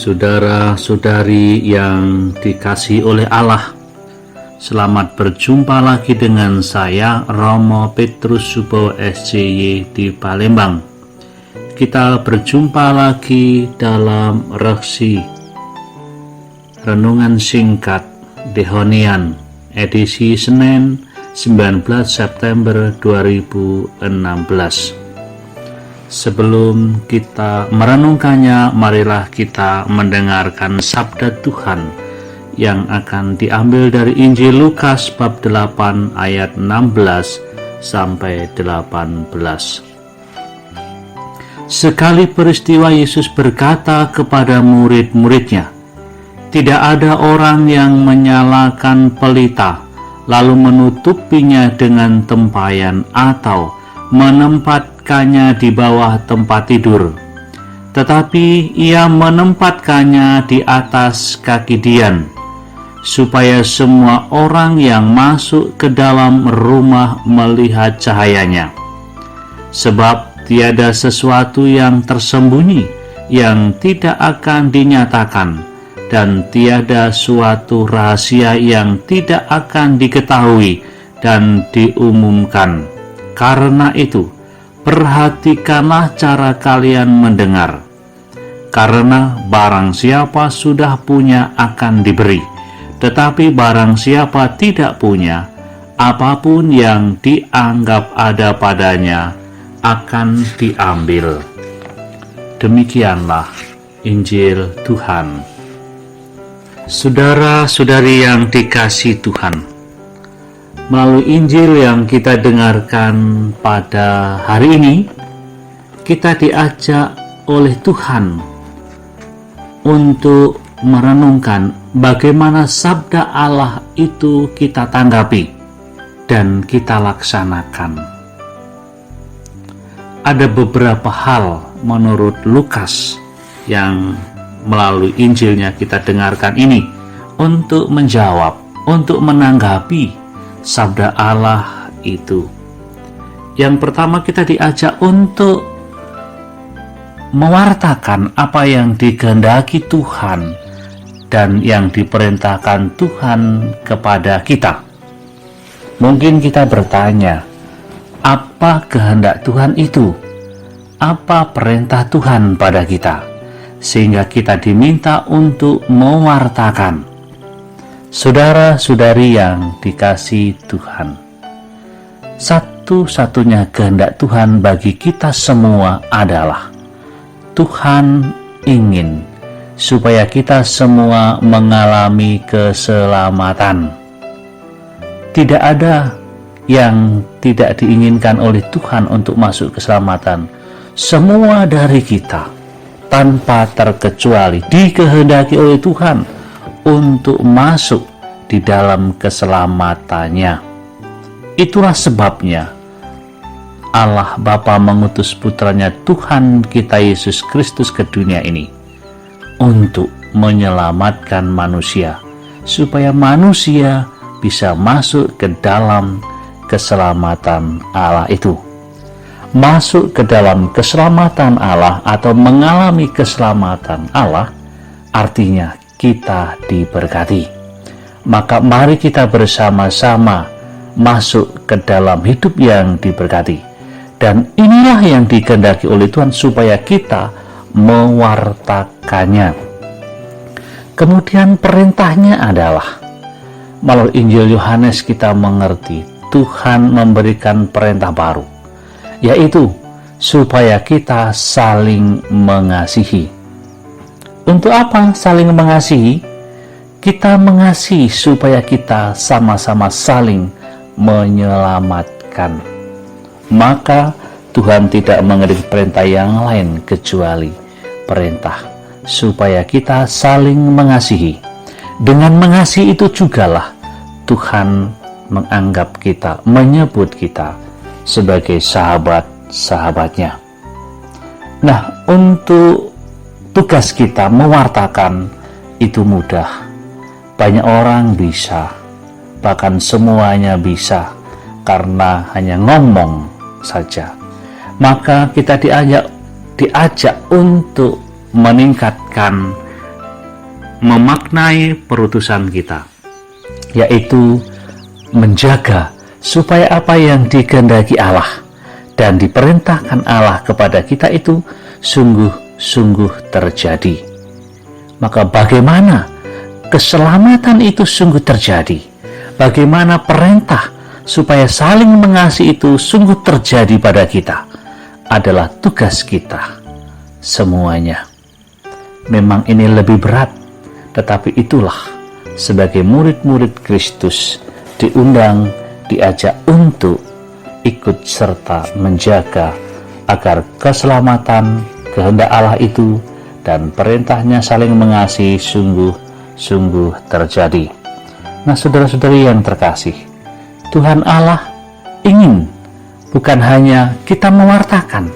Saudara-saudari yang dikasihi oleh Allah, selamat berjumpa lagi dengan saya Romo Petrus Subowo SJY di Palembang. Kita berjumpa lagi dalam reaksi Renungan Singkat Dehonian edisi Senin 19 September 2016. Sebelum kita merenungkannya, marilah kita mendengarkan sabda Tuhan yang akan diambil dari Injil Lukas bab 8 ayat 16 sampai 18. Sekali peristiwa Yesus berkata kepada murid-muridnya, "Tidak ada orang yang menyalakan pelita lalu menutupinya dengan tempayan atau menempatkannya di bawah tempat tidur, tetapi ia menempatkannya di atas kaki dian, supaya semua orang yang masuk ke dalam rumah melihat cahayanya. Sebab tiada sesuatu yang tersembunyi yang tidak akan dinyatakan, dan tiada suatu rahasia yang tidak akan diketahui dan diumumkan. Karena itu, perhatikanlah cara kalian mendengar. Karena barang siapa sudah punya akan diberi, tetapi barang siapa tidak punya, apapun yang dianggap ada padanya akan diambil." Demikianlah Injil Tuhan. Saudara-saudari yang dikasihi Tuhan, melalui Injil yang kita dengarkan pada hari ini, kita diajak oleh Tuhan untuk merenungkan bagaimana sabda Allah itu kita tanggapi dan kita laksanakan. Ada beberapa hal menurut Lukas yang melalui Injilnya kita dengarkan ini untuk menjawab, untuk menanggapi sabda Allah itu. Yang pertama, kita diajak untuk mewartakan apa yang dikehendaki Tuhan dan yang diperintahkan Tuhan kepada kita. Mungkin kita bertanya, apa kehendak Tuhan itu? Apa perintah Tuhan pada kita? Sehingga kita diminta untuk mewartakan. Saudara-saudari yang dikasihi Tuhan, satu-satunya kehendak Tuhan bagi kita semua adalah Tuhan ingin supaya kita semua mengalami keselamatan. Tidak ada yang tidak diinginkan oleh Tuhan untuk masuk keselamatan. Semua dari kita tanpa terkecuali dikehendaki oleh Tuhan untuk masuk di dalam keselamatannya. Itulah sebabnya Allah Bapa mengutus putranya Tuhan kita Yesus Kristus ke dunia ini untuk menyelamatkan manusia, supaya manusia bisa masuk ke dalam keselamatan Allah itu. Masuk ke dalam keselamatan Allah atau mengalami keselamatan Allah artinya kita diberkati. Maka mari kita bersama-sama masuk ke dalam hidup yang diberkati. Dan inilah yang dikehendaki oleh Tuhan supaya kita mewartakannya. Kemudian perintahnya adalah, melalui Injil Yohanes kita mengerti Tuhan memberikan perintah baru, yaitu supaya kita saling mengasihi. Untuk apa saling mengasihi? Kita mengasihi supaya kita sama-sama saling menyelamatkan. Maka Tuhan tidak mengirim perintah yang lain kecuali perintah supaya kita saling mengasihi. Dengan mengasihi itu jugalah Tuhan menganggap kita, menyebut kita sebagai sahabat-sahabatnya. Nah, untuk tugas kita mewartakan itu mudah. Banyak orang bisa, bahkan semuanya bisa, karena hanya ngomong saja. Maka kita diajak untuk meningkatkan memaknai perutusan kita, yaitu menjaga supaya apa yang dikehendaki Allah dan diperintahkan Allah kepada kita itu sungguh-sungguh terjadi. Maka bagaimana keselamatan itu sungguh terjadi? Bagaimana perintah supaya saling mengasihi itu sungguh terjadi pada kita? Adalah tugas kita semuanya. Memang ini lebih berat, tetapi itulah sebagai murid-murid Kristus diundang, diajak untuk ikut serta menjaga agar keselamatan kehendak Allah itu dan perintahnya saling mengasihi sungguh-sungguh terjadi. Nah, saudara-saudari yang terkasih, Tuhan Allah ingin bukan hanya kita mewartakan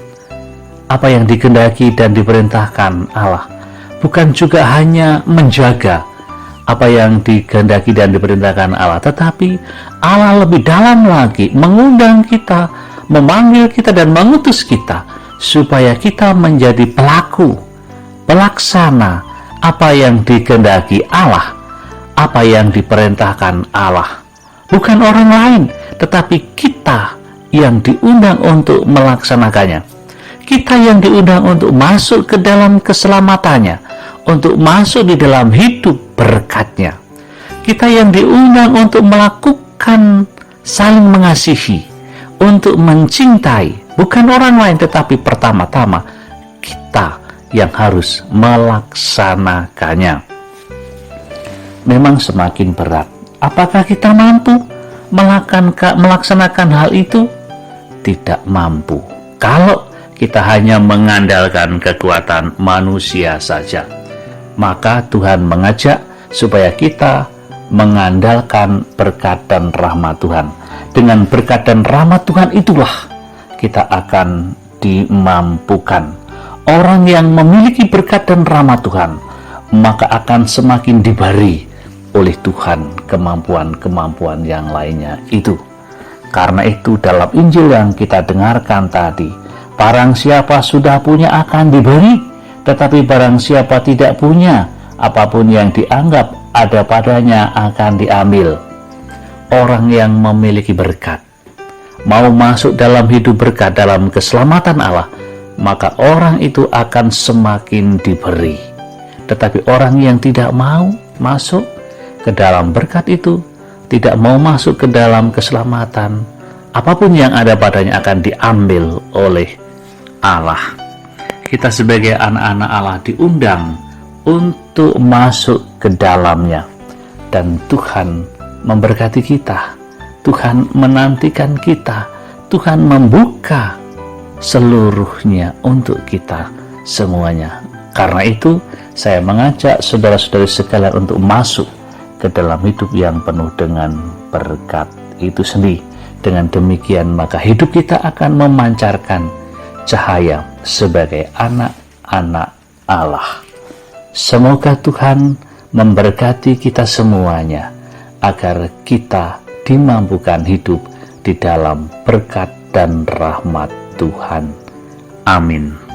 apa yang dikehendaki dan diperintahkan Allah, bukan juga hanya menjaga apa yang dikehendaki dan diperintahkan Allah, tetapi Allah lebih dalam lagi mengundang kita, memanggil kita dan mengutus kita supaya kita menjadi pelaku, pelaksana apa yang dikehendaki Allah, apa yang diperintahkan Allah. Bukan orang lain, tetapi kita yang diundang untuk melaksanakannya. Kita yang diundang untuk masuk ke dalam keselamatannya, untuk masuk di dalam hidup berkatnya. Kita yang diundang untuk melakukan saling mengasihi, untuk mencintai, bukan orang lain, tetapi pertama-tama kita yang harus melaksanakannya. Memang semakin berat. Apakah kita mampu melaksanakan hal itu? Tidak mampu. Kalau kita hanya mengandalkan kekuatan manusia saja, maka Tuhan mengajak supaya kita mengandalkan berkat dan rahmat Tuhan. Dengan berkat dan rahmat Tuhan itulah kita akan dimampukan. Orang yang memiliki berkat dan rahmat Tuhan, maka akan semakin diberi oleh Tuhan kemampuan-kemampuan yang lainnya itu. Karena itu dalam Injil yang kita dengarkan tadi, barang siapa sudah punya akan diberi, tetapi barang siapa tidak punya, apapun yang dianggap ada padanya akan diambil. Orang yang memiliki berkat, mau masuk dalam hidup berkat, dalam keselamatan Allah, maka orang itu akan semakin diberi. Tetapi orang yang tidak mau masuk ke dalam berkat itu, tidak mau masuk ke dalam keselamatan, apapun yang ada padanya akan diambil oleh Allah. Kita sebagai anak-anak Allah diundang untuk masuk ke dalamnya, dan Tuhan memberkati kita, Tuhan menantikan kita, Tuhan membuka seluruhnya untuk kita semuanya. Karena itu saya mengajak saudara-saudari sekalian untuk masuk ke dalam hidup yang penuh dengan berkat itu sendiri. Dengan demikian maka hidup kita akan memancarkan cahaya sebagai anak-anak Allah. Semoga Tuhan memberkati kita semuanya agar kita dimampukan hidup di dalam berkat dan rahmat Tuhan. Amin.